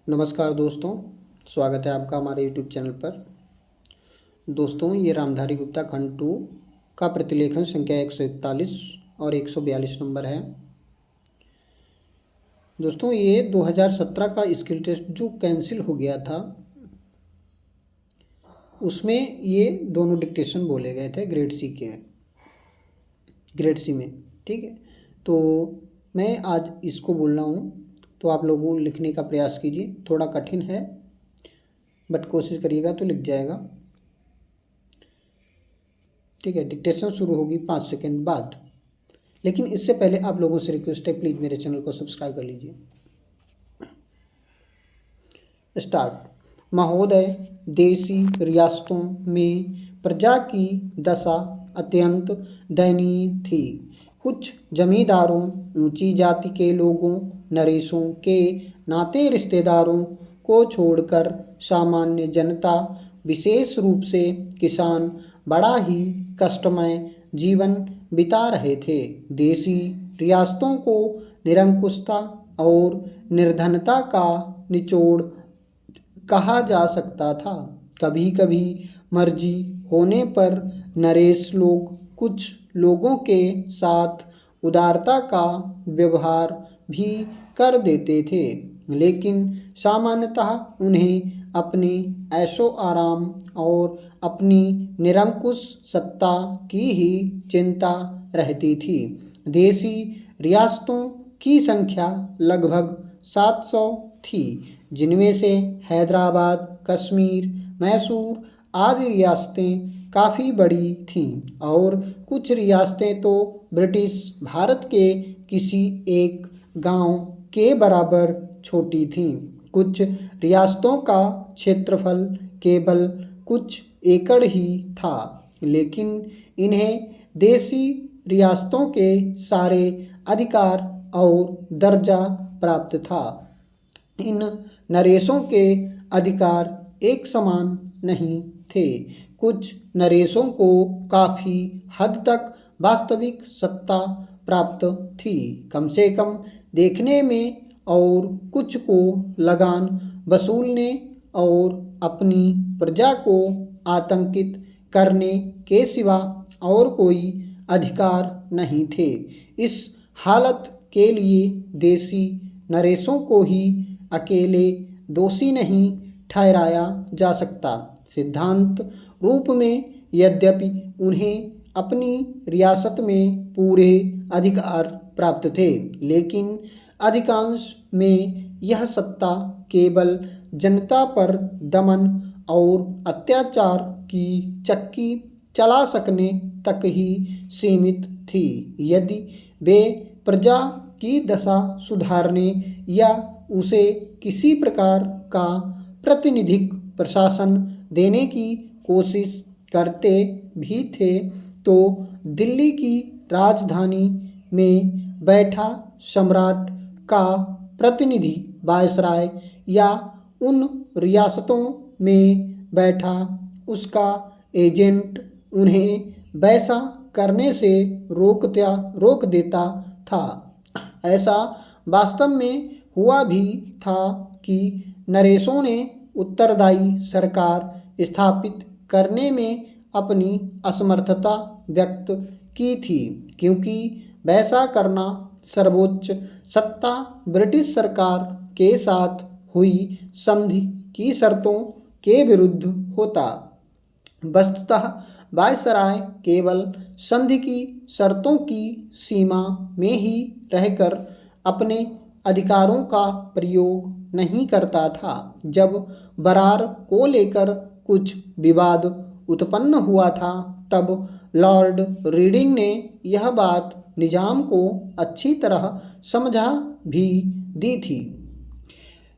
नमस्कार दोस्तों, स्वागत है आपका हमारे यूट्यूब चैनल पर। दोस्तों, ये रामधारी गुप्ता खंड 2 का प्रतिलेखन संख्या 141 और 142 नंबर है। दोस्तों, ये 2017 का स्किल टेस्ट जो कैंसिल हो गया था, उसमें ये दोनों डिक्टेशन बोले गए थे ग्रेड सी में। ठीक है, तो मैं आज इसको बोल रहा हूँ, तो आप लोगों लिखने का प्रयास कीजिए। थोड़ा कठिन है बट कोशिश करिएगा तो लिख जाएगा। ठीक है, डिक्टेशन शुरू होगी 5 सेकंड बाद, लेकिन इससे पहले आप लोगों से रिक्वेस्ट है, प्लीज़ मेरे चैनल को सब्सक्राइब कर लीजिए। स्टार्ट। महोदय, देशी रियासतों में प्रजा की दशा अत्यंत दयनीय थी। कुछ जमींदारों, ऊंची जाति के लोगों, नरेशों के नाते रिश्तेदारों को छोड़कर सामान्य जनता, विशेष रूप से किसान, बड़ा ही कष्टमय जीवन बिता रहे थे। देशी रियासतों को निरंकुशता और निर्धनता का निचोड़ कहा जा सकता था। कभी कभी मर्जी होने पर नरेश लोग कुछ लोगों के साथ उदारता का व्यवहार भी कर देते थे, लेकिन सामान्यतः उन्हें अपने ऐशो आराम और अपनी निरंकुश सत्ता की ही चिंता रहती थी। देशी रियासतों की संख्या लगभग 700 थी, जिनमें से हैदराबाद, कश्मीर, मैसूर आदि रियासतें काफ़ी बड़ी थीं और कुछ रियासतें तो ब्रिटिश भारत के किसी एक गांव के बराबर छोटी थीं। कुछ रियासतों का क्षेत्रफल केवल कुछ एकड़ ही था, लेकिन इन्हें देशी रियासतों के सारे अधिकार और दर्जा प्राप्त था। इन नरेशों के अधिकार एक समान नहीं थे। कुछ नरेशों को काफ़ी हद तक वास्तविक सत्ता प्राप्त थी, कम से कम देखने में, और कुछ को लगान वसूलने और अपनी प्रजा को आतंकित करने के सिवा और कोई अधिकार नहीं थे। इस हालत के लिए देशी नरेशों को ही अकेले दोषी नहीं ठहराया जा सकता। सिद्धांत रूप में यद्यपि उन्हें अपनी रियासत में पूरे अधिकार प्राप्त थे, लेकिन अधिकांश में यह सत्ता केवल जनता पर दमन और अत्याचार की चक्की चला सकने तक ही सीमित थी। यदि वे प्रजा की दशा सुधारने या उसे किसी प्रकार का प्रातिनिधिक प्रशासन देने की कोशिश करते भी थे, तो दिल्ली की राजधानी में बैठा सम्राट का प्रतिनिधि वायसराय या उन रियासतों में बैठा उसका एजेंट उन्हें वैसा करने से रोक देता था। ऐसा वास्तव में हुआ भी था कि नरेशों ने उत्तरदायी सरकार स्थापित करने में अपनी असमर्थता व्यक्त की थी, क्योंकि वैसा करना सर्वोच्च सत्ता ब्रिटिश सरकार के साथ हुई संधि की शर्तों के विरुद्ध होता। वस्तुतः वायसराय केवल संधि की शर्तों की सीमा में ही रहकर अपने अधिकारों का प्रयोग नहीं करता था। जब बरार को लेकर कुछ विवाद उत्पन्न हुआ था, तब लॉर्ड रीडिंग ने यह बात निजाम को अच्छी तरह समझा भी दी थी।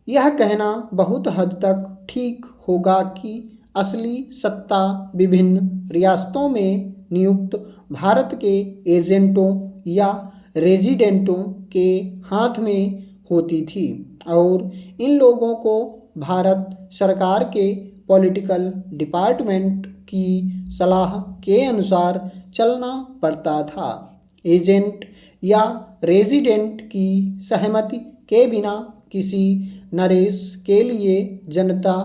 यह कहना बहुत हद तक ठीक होगा कि असली सत्ता विभिन्न रियासतों में नियुक्त भारत के एजेंटों या रेजिडेंटों के हाथ में होती थी, और इन लोगों को भारत सरकार के पॉलिटिकल डिपार्टमेंट की सलाह के अनुसार चलना पड़ता था। एजेंट या रेजिडेंट की सहमति के बिना किसी नरेश के लिए जनता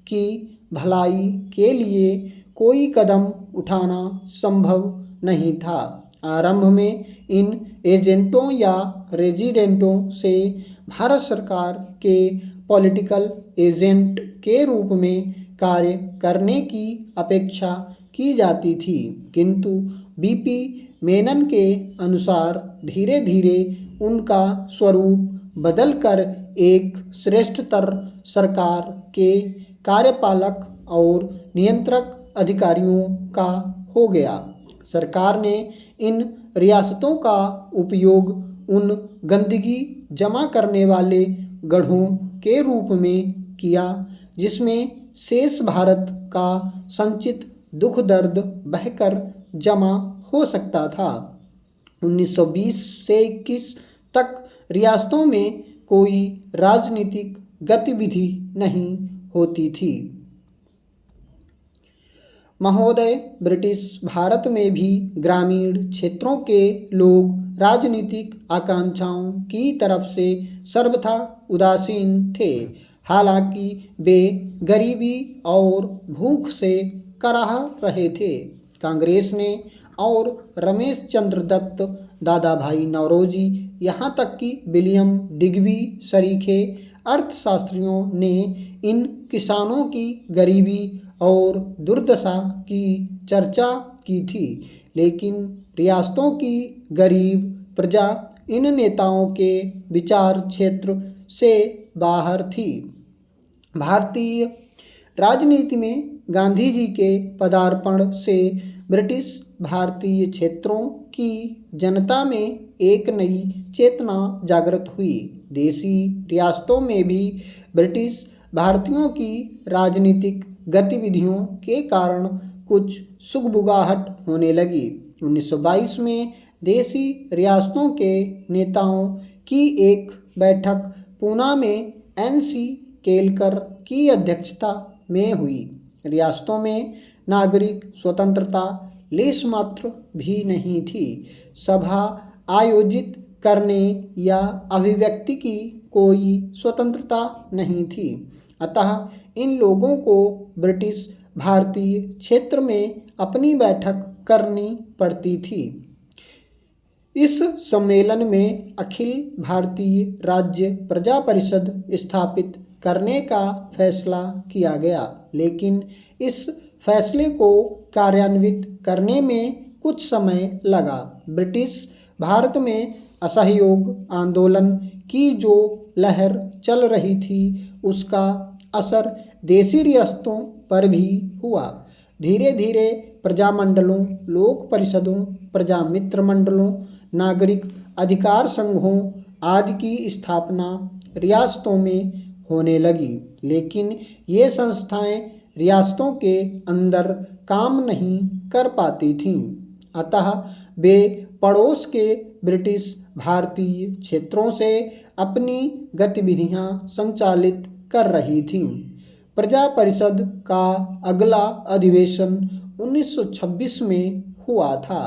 की भलाई के लिए कोई कदम उठाना संभव नहीं था। आरंभ में इन एजेंटों या रेजिडेंटों से भारत सरकार के पॉलिटिकल एजेंट के रूप में कार्य करने की अपेक्षा की जाती थी, किंतु बीपी मेनन के अनुसार धीरे धीरे उनका स्वरूप बदलकर एक श्रेष्ठतर सरकार के कार्यपालक और नियंत्रक अधिकारियों का हो गया। सरकार ने इन रियासतों का उपयोग उन गंदगी जमा करने वाले गढ़ों के रूप में किया जिसमें शेष भारत का संचित दुख दर्द बहकर जमा हो सकता था। 1920 से 21 तक रियासतों में कोई राजनीतिक गतिविधि नहीं होती थी। महोदय, ब्रिटिश भारत में भी ग्रामीण क्षेत्रों के लोग राजनीतिक आकांक्षाओं की तरफ से सर्वथा उदासीन थे। हालांकि वे गरीबी और भूख से कराह रहे थे। कांग्रेस ने और रमेश चंद्र दत्त, दादा भाई नौरोजी, यहाँ तक कि विलियम डिग्बी सरीखे अर्थशास्त्रियों ने इन किसानों की गरीबी और दुर्दशा की चर्चा की थी, लेकिन रियासतों की गरीब प्रजा इन नेताओं के विचार क्षेत्र से बाहर थी। भारतीय राजनीति में गांधी जी के पदार्पण से ब्रिटिश भारतीय क्षेत्रों की जनता में एक नई चेतना जागृत हुई। देसी रियासतों में भी ब्रिटिश भारतीयों की राजनीतिक गतिविधियों के कारण कुछ सुगबुगाहट होने लगी। 1922 में देसी रियासतों के नेताओं की एक बैठक पूना में NC केलकर की अध्यक्षता में हुई। रियासतों में नागरिक स्वतंत्रता लेश मात्र भी नहीं थी। सभा आयोजित करने या अभिव्यक्ति की कोई स्वतंत्रता नहीं थी। अतः इन लोगों को ब्रिटिश भारतीय क्षेत्र में अपनी बैठक करनी पड़ती थी। इस सम्मेलन में अखिल भारतीय राज्य प्रजा परिषद स्थापित करने का फैसला किया गया, लेकिन इस फैसले को कार्यान्वित करने में कुछ समय लगा। ब्रिटिश भारत में असहयोग आंदोलन की जो लहर चल रही थी, उसका असर देसी रियासतों पर भी हुआ। धीरे धीरे प्रजामंडलों, लोक परिषदों, प्रजा मित्र मंडलों, नागरिक अधिकार संघों आदि की स्थापना रियासतों में होने लगी, लेकिन ये संस्थाएं रियासतों के अंदर काम नहीं कर पाती थीं। अतः वे पड़ोस के ब्रिटिश भारतीय क्षेत्रों से अपनी गतिविधियां संचालित कर रही थीं। प्रजा परिषद का अगला अधिवेशन 1926 में हुआ था।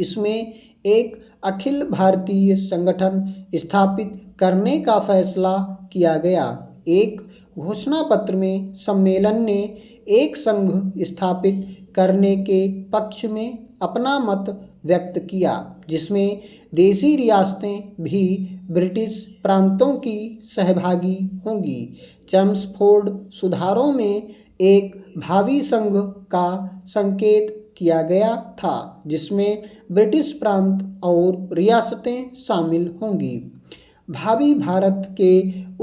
इसमें एक अखिल भारतीय संगठन स्थापित करने का फैसला किया गया। एक घोषणा पत्र में सम्मेलन ने एक संघ स्थापित करने के पक्ष में अपना मत व्यक्त किया, जिसमें देसी रियासतें भी ब्रिटिश प्रांतों की सहभागी होंगी। चेम्सफोर्ड सुधारों में एक भावी संघ का संकेत किया गया था, जिसमें ब्रिटिश प्रांत और रियासतें शामिल होंगी। भावी भारत के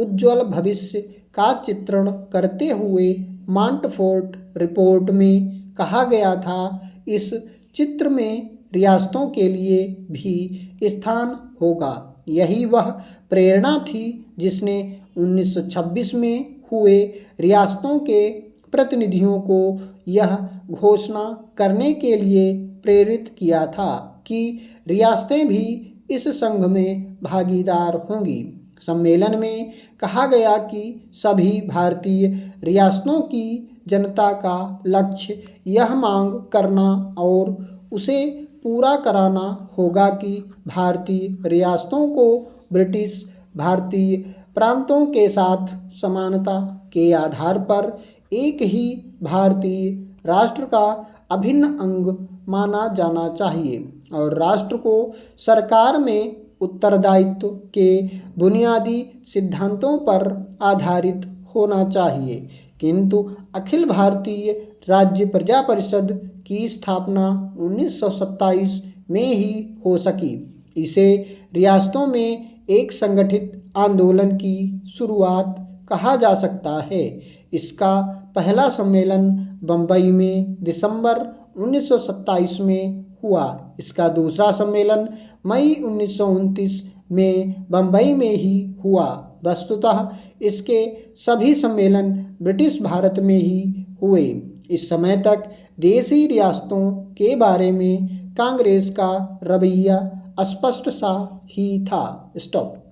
उज्ज्वल भविष्य का चित्रण करते हुए मॉन्टफोर्ट रिपोर्ट में कहा गया था, इस चित्र में रियासतों के लिए भी स्थान होगा। यही वह प्रेरणा थी जिसने 1926 में हुए रियासतों के प्रतिनिधियों को यह घोषणा करने के लिए प्रेरित किया था कि रियासतें भी इस संघ में भागीदार होंगी। सम्मेलन में कहा गया कि सभी भारतीय रियासतों की जनता का लक्ष्य यह मांग करना और उसे पूरा कराना होगा कि भारतीय रियासतों को ब्रिटिश भारतीय प्रांतों के साथ समानता के आधार पर एक ही भारतीय राष्ट्र का अभिन्न अंग माना जाना चाहिए और राष्ट्र को सरकार में उत्तरदायित्व के बुनियादी सिद्धांतों पर आधारित होना चाहिए। किंतु अखिल भारतीय राज्य प्रजा परिषद की स्थापना 1927 में ही हो सकी। इसे रियासतों में एक संगठित आंदोलन की शुरुआत कहा जा सकता है। इसका पहला सम्मेलन बम्बई में दिसंबर 1927 में हुआ। इसका दूसरा सम्मेलन मई 1929 में बम्बई में ही हुआ। वस्तुतः इसके सभी सम्मेलन ब्रिटिश भारत में ही हुए। इस समय तक देशी रियासतों के बारे में कांग्रेस का रवैया अस्पष्ट सा ही था। स्टॉप।